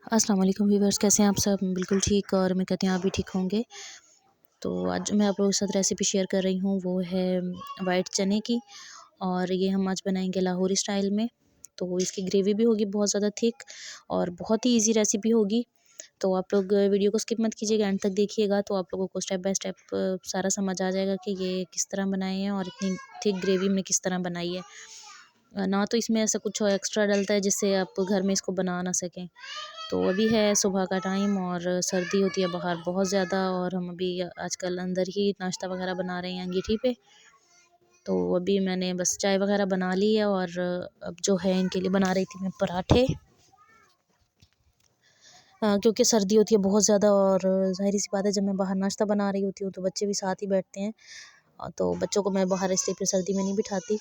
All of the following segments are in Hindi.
अस्सलाम वालेकुम व्यूअर्स, कैसे हैं आप सब? बिल्कुल ठीक, और मैं कहती हूँ आप भी ठीक होंगे। तो आज जो मैं आप लोगों के साथ रेसिपी शेयर कर रही हूँ वो है वाइट चने की, और ये हम आज बनाएंगे लाहौरी स्टाइल में। तो इसकी ग्रेवी भी होगी बहुत ज़्यादा थिक, और बहुत ही इजी रेसिपी होगी। तो आप लोग वीडियो को स्किप मत कीजिएगा, एंड तक देखिएगा, तो आप लोगों को स्टेप बाय स्टेप सारा समझ आ जाएगा कि ये किस तरह बनाए हैं और इतनी थिक ग्रेवी में किस तरह बनाई है। ना तो इसमें ऐसा कुछ एक्स्ट्रा डलता है जिससे आप घर में इसको बना ना सकें। तो अभी है सुबह का टाइम और सर्दी होती है बाहर बहुत ज़्यादा, और हम अभी आजकल अंदर ही नाश्ता वगैरह बना रहे हैं अंगीठी पे। तो अभी मैंने बस चाय वगैरह बना ली है, और अब जो है इनके लिए बना रही थी मैं पराठे। क्योंकि सर्दी होती है बहुत ज़्यादा, और ज़ाहिर सी बात है जब मैं बाहर नाश्ता बना रही होती हूँ तो बच्चे भी साथ ही बैठते हैं। तो बच्चों को मैं बाहर इसलिए फिर सर्दी में नहीं बिठाती।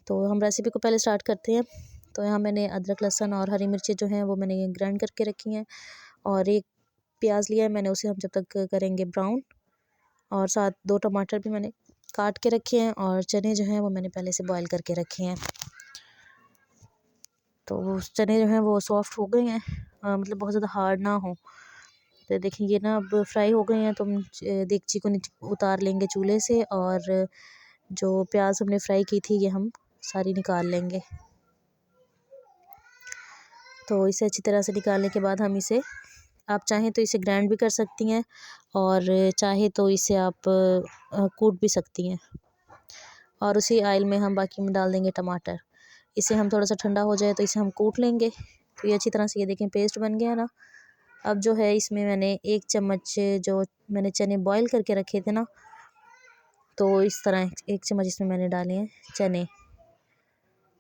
तो हम रेसिपी को पहले स्टार्ट करते हैं। तो यहाँ मैंने अदरक, लहसुन और हरी मिर्चें जो हैं वो मैंने ग्राइंड करके रखी हैं, और एक प्याज लिया है मैंने, उसे हम जब तक करेंगे ब्राउन। और साथ 2 टमाटर भी मैंने काट के रखे हैं, और चने जो हैं वो मैंने पहले से बॉईल करके रखे हैं। तो वो चने जो हैं वो सॉफ्ट हो गए हैं, मतलब बहुत ज़्यादा हार्ड ना हो। तो देखिए ये ना अब फ्राई हो गए हैं, तो हम देगची को उतार लेंगे चूल्हे से, और जो प्याज हमने फ्राई की थी ये हम सारी निकाल लेंगे। तो इसे अच्छी तरह से निकालने के बाद हम इसे, आप चाहें तो इसे ग्राइंड भी कर सकती हैं, और चाहे तो इसे आप कूट भी सकती हैं। और उसी ऑयल में हम बाकी में डाल देंगे टमाटर। इसे हम थोड़ा सा ठंडा हो जाए तो इसे हम कूट लेंगे। तो ये अच्छी तरह से, ये देखें पेस्ट बन गया ना। अब जो है इसमें मैंने 1 चम्मच, जो मैंने चने बॉईल करके रखे थे ना, तो इस तरह 1 चम्मच इसमें मैंने डाले हैं चने,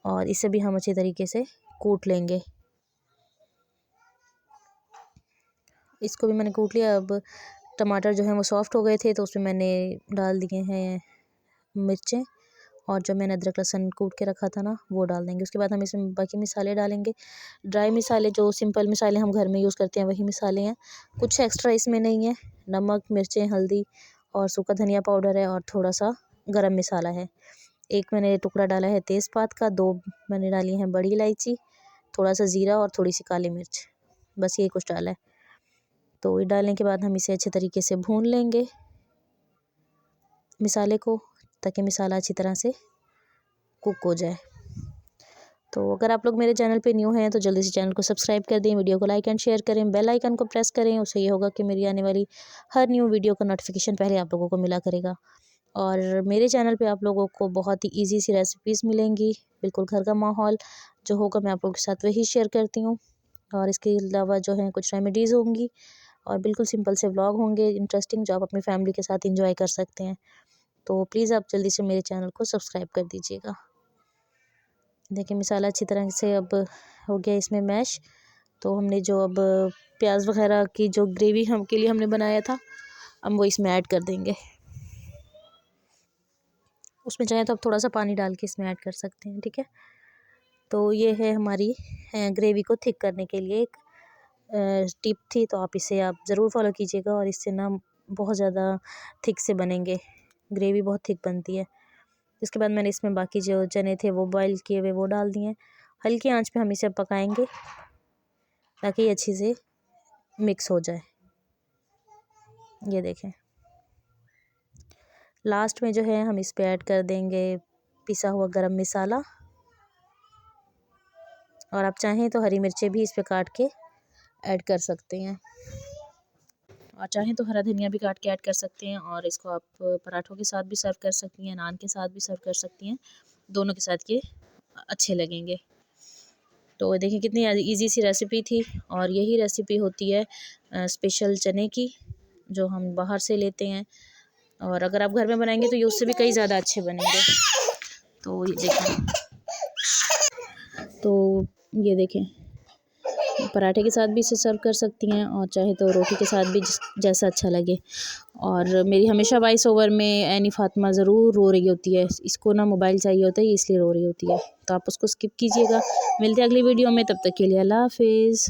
और इसे भी हम अच्छी तरीके से कूट लेंगे। इसको भी मैंने कूट लिया। अब टमाटर जो है वो सॉफ्ट हो गए थे, तो उसमें मैंने डाल दिए हैं मिर्चें, और जो मैंने अदरक लहसुन कूट के रखा था ना वो डाल देंगे। उसके बाद हम इसमें बाकी मसाले डालेंगे। ड्राई मसाले, जो सिंपल मसाले हम घर में यूज़ करते हैं वही मसाले हैं, कुछ एक्स्ट्रा इसमें नहीं है। नमक, मिर्चें, हल्दी और सूखा धनिया पाउडर है, और थोड़ा सा गरम मसाला है। एक मैंने टुकड़ा डाला है तेज़पात का, 2 मैंने डाली हैं बड़ी इलायची, थोड़ा सा ज़ीरा और थोड़ी सी काली मिर्च, बस ये कुछ डाला है। तो ये डालने के बाद हम इसे अच्छे तरीके से भून लेंगे मसाले को, ताकि मसाला अच्छी तरह से कुक हो जाए। तो अगर आप लोग मेरे चैनल पे न्यू हैं तो जल्दी से चैनल को सब्सक्राइब कर दें, वीडियो को लाइक एंड शेयर करें, बेल आइकन को प्रेस करें। उससे ये होगा कि मेरी आने वाली हर न्यू वीडियो का नोटिफिकेशन पहले आप लोगों को मिला करेगा। और मेरे चैनल पे आप लोगों को बहुत ही ईजी सी रेसिपीज़ मिलेंगी, बिल्कुल घर का माहौल जो होगा मैं आप लोगों के साथ वही शेयर करती हूँ। और इसके अलावा जो है कुछ रेमेडीज़ होंगी, और बिल्कुल सिंपल से व्लॉग होंगे इंटरेस्टिंग, जो आप अपनी फैमिली के साथ इंजॉय कर सकते हैं। तो प्लीज़ आप जल्दी से मेरे चैनल को सब्सक्राइब कर दीजिएगा। देखिए मसाला अच्छी तरह से अब हो गया इसमें मैश। तो हमने जो अब प्याज वगैरह की जो ग्रेवी हम के लिए हमने बनाया था, हम वो इसमें ऐड कर देंगे। उसमें चाहे तो आप थोड़ा सा पानी डाल के इसमें ऐड कर सकते हैं, ठीक है। तो ये है हमारी ग्रेवी को थिक करने के लिए एक टिप थी, तो आप इसे आप ज़रूर फॉलो कीजिएगा, और इससे ना बहुत ज़्यादा थिक से बनेंगे, ग्रेवी बहुत थिक बनती है। इसके बाद मैंने इसमें बाकी जो चने थे वो बॉईल किए हुए वो डाल दिए। हल्की आंच पे हम इसे पकाएंगे ताकि ये अच्छी से मिक्स हो जाए। ये देखें, लास्ट में जो है हम इस पे ऐड कर देंगे पिसा हुआ गरम मसाला, और आप चाहें तो हरी मिर्चें भी इस पे काट के ऐड कर सकते हैं, और चाहें तो हरा धनिया भी काट के ऐड कर सकते हैं। और इसको आप पराठों के साथ भी सर्व कर सकती हैं, नान के साथ भी सर्व कर सकती हैं, दोनों के साथ ये अच्छे लगेंगे। तो देखिए कितनी इजी सी रेसिपी थी, और यही रेसिपी होती है स्पेशल चने की, जो हम बाहर से लेते हैं, और अगर आप घर में बनाएंगे तो ये उससे भी कई ज़्यादा अच्छे बनेंगे। तो ये देखें, तो ये देखें पराठे के साथ भी इसे सर्व कर सकती हैं, और चाहे तो रोटी के साथ भी, जैसा अच्छा लगे। और मेरी हमेशा वॉइस ओवर में ऐनी फातिमा ज़रूर रो रही होती है, इसको ना मोबाइल चाहिए होता है इसलिए रो रही होती है, तो आप उसको स्किप कीजिएगा। मिलते हैं अगली वीडियो में, तब तक के लिए अल्लाह हाफिज़।